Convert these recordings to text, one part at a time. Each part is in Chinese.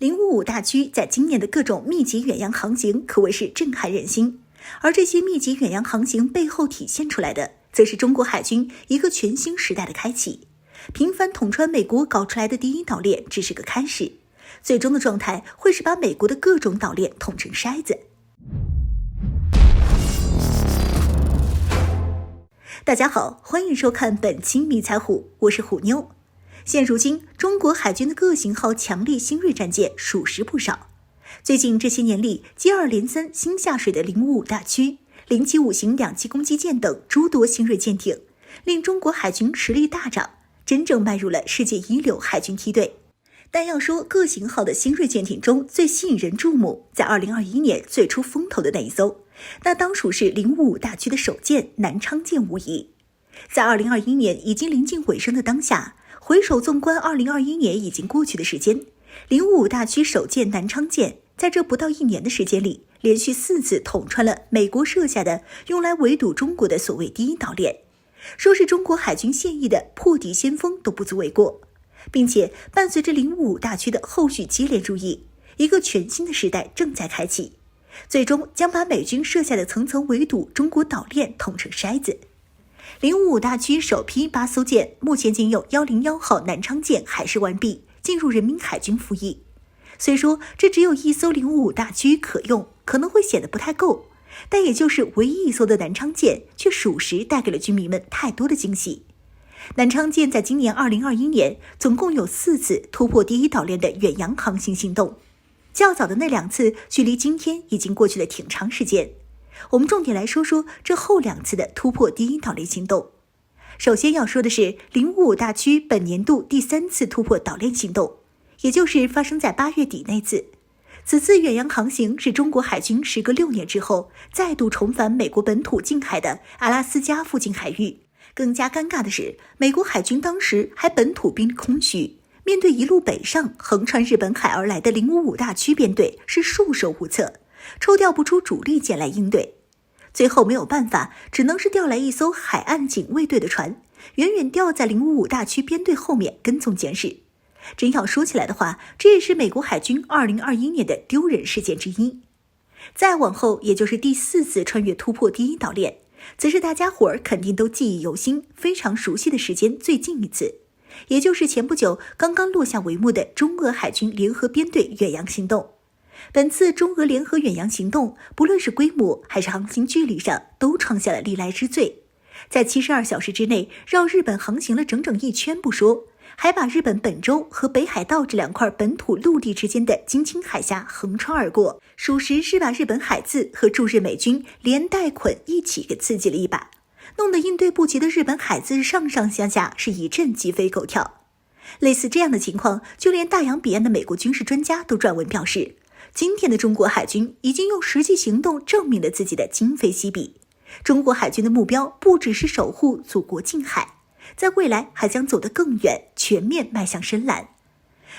055大驱在今年的各种密集远洋航行可谓是震撼人心，而这些密集远洋航行背后体现出来的，则是中国海军一个全新时代的开启。频繁捅穿美国搞出来的第一岛链只是个开始，最终的状态会是把美国的各种岛链捅成筛子。大家好，欢迎收看本期迷彩虎，我是虎妞。现如今，中国海军的各型号强力新锐战舰属实不少。最近这些年里，接二连三新下水的055大驱、075型两栖攻击舰等诸多新锐舰艇，令中国海军实力大涨，真正迈入了世界一流海军梯队。但要说各型号的新锐舰艇中最吸引人注目，在2021年最出风头的那一艘，那当属是055大驱的首舰南昌舰无疑。在2021年已经临近尾声的当下，回首纵观2021年已经过去的时间，055大驱首舰南昌舰在这不到1年的时间里，连续4次捅穿了美国设下的用来围堵中国的所谓第一岛链，说是中国海军现役的破敌先锋都不足为过。并且伴随着055大驱的后续接连入役，一个全新的时代正在开启，最终将把美军设下的层层围堵中国岛链捅成筛子。055大驱首批8艘舰，目前仅有101号南昌舰海试完毕，进入人民海军服役。虽说这只有1艘055大驱可用，可能会显得不太够，但也就是唯一1艘的南昌舰，却属实带给了军迷们太多的惊喜。南昌舰在今年2021年总共有4次突破第一岛链的远洋航行行动，较早的那2次距离今天已经过去了挺长时间。我们重点来说说这后2次的突破第一岛链行动。首先要说的是055大驱本年度第3次突破岛链行动，也就是发生在8月底那次。此次远洋航行是中国海军时隔6年之后再度重返美国本土近海的阿拉斯加附近海域。更加尴尬的是，美国海军当时还本土兵力空虚，面对一路北上横穿日本海而来的055大驱编队是束手无策，抽调不出主力舰来应对。最后没有办法，只能是调来1艘海岸警卫队的船，远远吊在055大驱编队后面跟踪监视。真要说起来的话，这也是美国海军2021年的丢人事件之一。再往后，也就是第4次穿越突破第一岛链，则是大家伙儿肯定都记忆犹新、非常熟悉的时间最近一次，也就是前不久刚刚落下帷幕的中俄海军联合编队远洋行动。本次中俄联合远洋行动，不论是规模还是航行距离上，都创下了历来之最。在72小时之内，绕日本航行了整整1圈不说，还把日本本州和北海道这2块本土陆地之间的津轻海峡横穿而过，属实是把日本海自和驻日美军连带捆一起给刺激了一把，弄得应对不及的日本海自上上下下是一阵鸡飞狗跳。类似这样的情况，就连大洋彼岸的美国军事专家都撰文表示，今天的中国海军已经用实际行动证明了自己的今非昔比。中国海军的目标不只是守护祖国近海，在未来还将走得更远，全面迈向深蓝。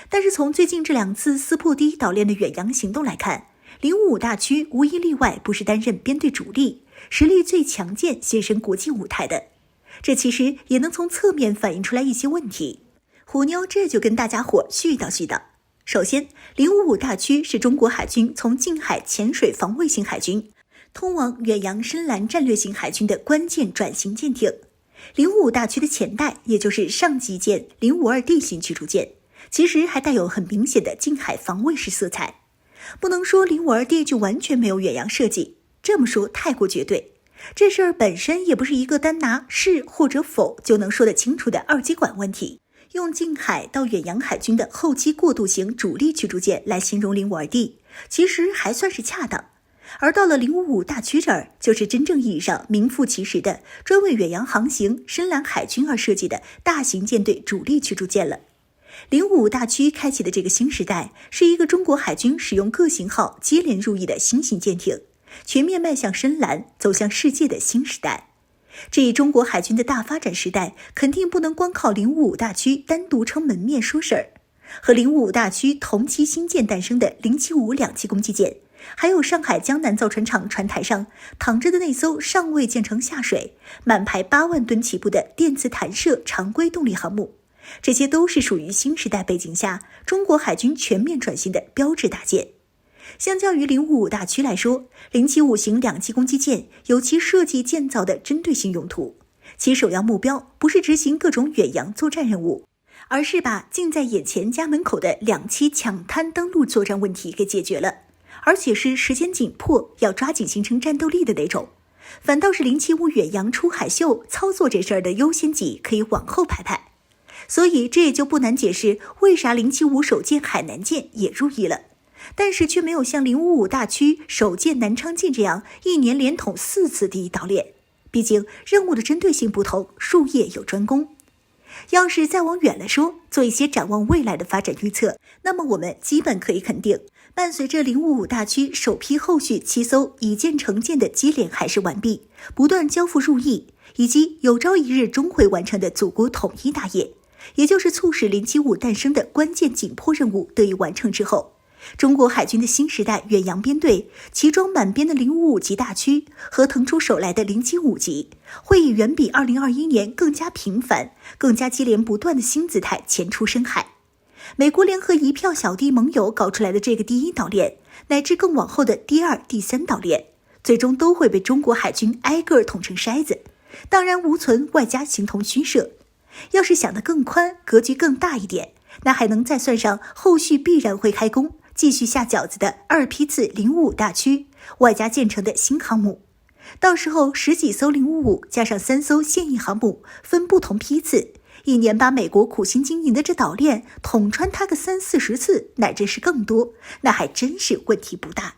但是从最近这2次撕破第一岛链的远洋行动来看，055大驱无一例外不是担任编队主力，实力最强舰现身国际舞台的。这其实也能从侧面反映出来一些问题。虎妞这就跟大家伙絮叨絮叨。首先，055大驱是中国海军从近海潜水防卫型海军通往远洋深蓝战略型海军的关键转型舰艇。055大驱的前代，也就是上级舰052D 型驱逐舰，其实还带有很明显的近海防卫式色彩。不能说052D 就完全没有远洋设计，这么说太过绝对。这事儿本身也不是一个单拿是或者否就能说得清楚的二极管问题。用近海到远洋海军的后期过渡型主力驱逐舰来形容052D，其实还算是恰当。而到了055大驱这儿，就是真正意义上名副其实的专为远洋航行深蓝海军而设计的大型舰队主力驱逐舰了。055大驱开启的这个新时代，是一个中国海军使用各型号接连入役的新型舰艇，全面迈向深蓝，走向世界的新时代。这一中国海军的大发展时代，肯定不能光靠055大驱单独撑门面说事儿。和055大驱同期新建诞生的075两栖攻击舰，还有上海江南造船厂船台上躺着的那艘尚未建成下水、满排8万吨起步的电磁弹射常规动力航母，这些都是属于新时代背景下中国海军全面转型的标志大件。相较于055大驱来说，075型两栖攻击舰有其设计建造的针对性用途，其首要目标不是执行各种远洋作战任务，而是把近在眼前家门口的两栖抢滩登陆作战问题给解决了，而且是时间紧迫要抓紧形成战斗力的那种。反倒是075远洋出海秀操作这事儿的优先级可以往后排排。所以这也就不难解释为啥075首舰海南舰也入役了，但是却没有像055大驱首舰南昌舰这样一年连捅4次第一岛链。毕竟任务的针对性不同，术业有专攻。要是再往远了说，做一些展望未来的发展预测，那么我们基本可以肯定，伴随着055大驱首批后续7艘以舰成舰的接连海试完毕，不断交付入役，以及有朝一日终会完成的祖国统一大业，也就是促使075诞生的关键紧迫任务得以完成之后，中国海军的新时代远洋编队齐装满编的055级大驱和腾出手来的075级，会以远比2021年更加频繁、更加接连不断的新姿态前出深海。美国联合一票小弟盟友搞出来的这个第一岛链，乃至更往后的第2、第3岛链，最终都会被中国海军挨个捅成筛子，当然无存外加形同虚设。要是想得更宽，格局更大一点，那还能再算上后续必然会开工继续下饺子的2批次055大驱，外加建成的新航母。到时候10几艘055加上3艘现役航母，分不同批次，一年把美国苦心经营的这岛链捅穿它个30-40次，乃至是更多，那还真是问题不大。